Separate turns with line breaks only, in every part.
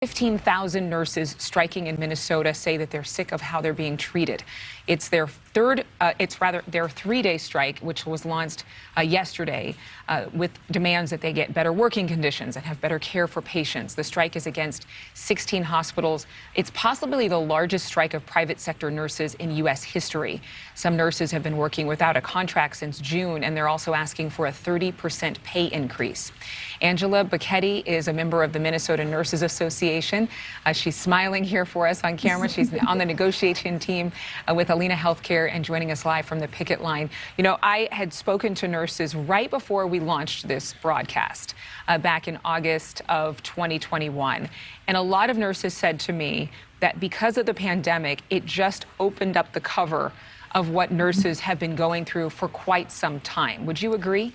15,000 nurses striking in Minnesota say that they're sick of how they're being treated. It's their their three-day strike, which was launched yesterday with demands that they get better working conditions and have better care for patients. The strike is against 16 hospitals. It's possibly the largest strike of private sector nurses in U.S. history. Some nurses have been working without a contract since June, and they're also asking for a 30% pay increase. Angela Becchetti is a member of the Minnesota Nurses Association. She's smiling here for us on camera. She's on the negotiation team with Alina Healthcare and joining us live from the picket line. You know, I had spoken to nurses right before we launched this broadcast back in August of 2021. And a lot of nurses said to me that because of the pandemic, it just opened up the cover of what nurses have been going through for quite some time. Would you agree?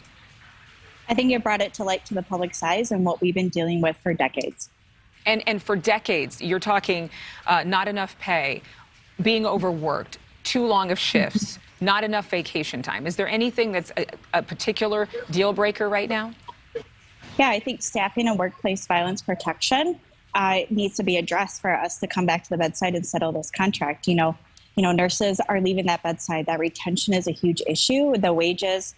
I think it brought it to light to the public's eyes and what we've been dealing with for decades.
And for decades, you're talking not enough pay, being overworked, too long of shifts, not enough vacation time. Is there anything that's a particular deal breaker right now?
Yeah, I think staffing and workplace violence protection needs to be addressed for us to come back to the bedside and settle this contract. You know, nurses are leaving that bedside. That retention is a huge issue. The wages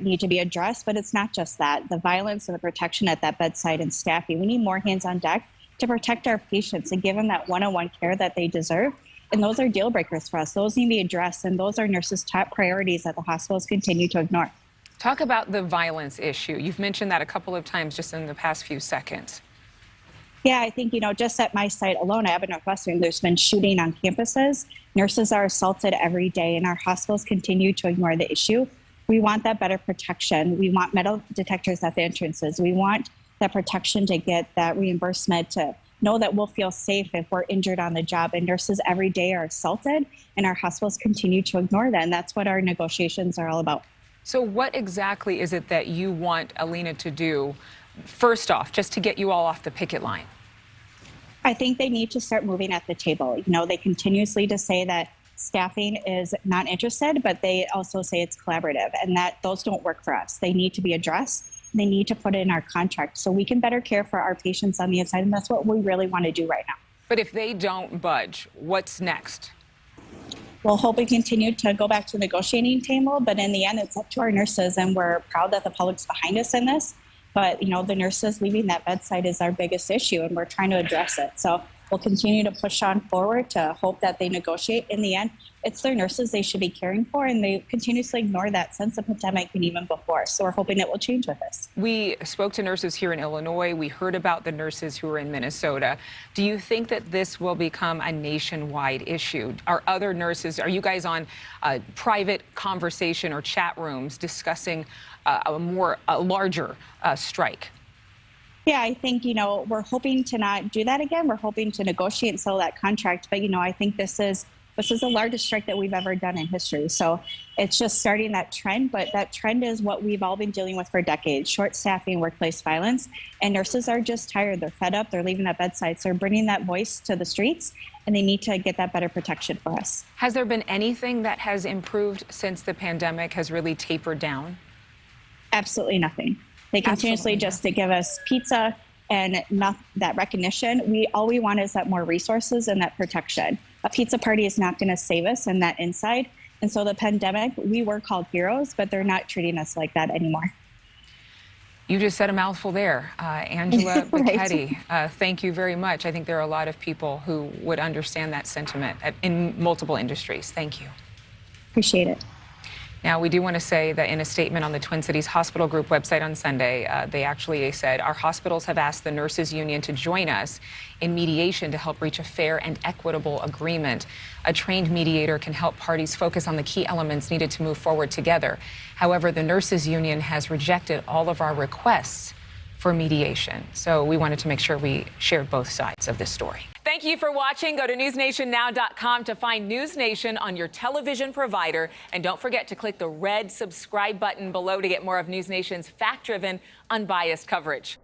need to be addressed, but it's not just that. The violence and the protection at that bedside and staffing. We need more hands on deck to protect our patients and give them that one-on-one care that they deserve. And those are deal breakers for us. Those need to be addressed, and those are nurses' top priorities that the hospitals continue to ignore.
Talk about the violence issue. You've mentioned that a couple of times just in the past few seconds.
Yeah, I think, just at my site alone, at Abbott Northwestern, there's been shooting on campuses. Nurses are assaulted every day, and our hospitals continue to ignore the issue. We want that better protection. We want metal detectors at the entrances. We want that protection to get that reimbursement, to know that we'll feel safe if we're injured on the job. And nurses every day are assaulted, and our hospitals continue to ignore that. And that's what our negotiations are all about.
So what exactly is it that you want Alina to do, first off, just to get you all off the picket line?
I think they need to start moving at the table. They continuously to say that staffing is not interested, but they also say it's collaborative, and that those don't work for us. They need to be addressed. They need to put it in our contract so we can better care for our patients on the inside, and that's what we really want to do right now.
But if they don't budge, what's next?
We'll hope we continue to go back to the negotiating table, but in the end, it's up to our nurses, and we're proud that the public's behind us in this. But, the nurses leaving that bedside is our biggest issue, and we're trying to address it. So we'll continue to push on forward to hope that they negotiate. In the end, it's their nurses they should be caring for, and they continuously ignore that since the pandemic and even before. So we're hoping it will change with this.
We spoke to nurses here in Illinois. We heard about the nurses who are in Minnesota. Do you think that this will become a nationwide issue? Are you guys on private conversation or chat rooms discussing a larger strike?
Yeah, I think, we're hoping to not do that again. We're hoping to negotiate and settle that contract. But, I think this is the largest strike that we've ever done in history. So it's just starting that trend. But that trend is what we've all been dealing with for decades: short staffing, workplace violence. And nurses are just tired. They're fed up. They're leaving that bedside. So they're bringing that voice to the streets, and they need to get that better protection for us.
Has there been anything that has improved since the pandemic has really tapered down?
Absolutely nothing. They continuously just to give us pizza and not that recognition. All we want is that more resources and that protection. A pizza party is not going to save us in that inside. And so the pandemic, we were called heroes, but they're not treating us like that anymore.
You just said a mouthful there. Angela Becchetti, thank you very much. I think there are a lot of people who would understand that sentiment in multiple industries. Thank you.
Appreciate it.
Now, we do want to say that in a statement on the Twin Cities Hospital Group website on Sunday, they actually said, our hospitals have asked the nurses union to join us in mediation to help reach a fair and equitable agreement. A trained mediator can help parties focus on the key elements needed to move forward together. However, the nurses union has rejected all of our requests for mediation. So we wanted to make sure we shared both sides of this story. Thank you for watching. Go to newsnationnow.com to find NewsNation on your television provider. And don't forget to click the red subscribe button below to get more of NewsNation's fact-driven, unbiased coverage.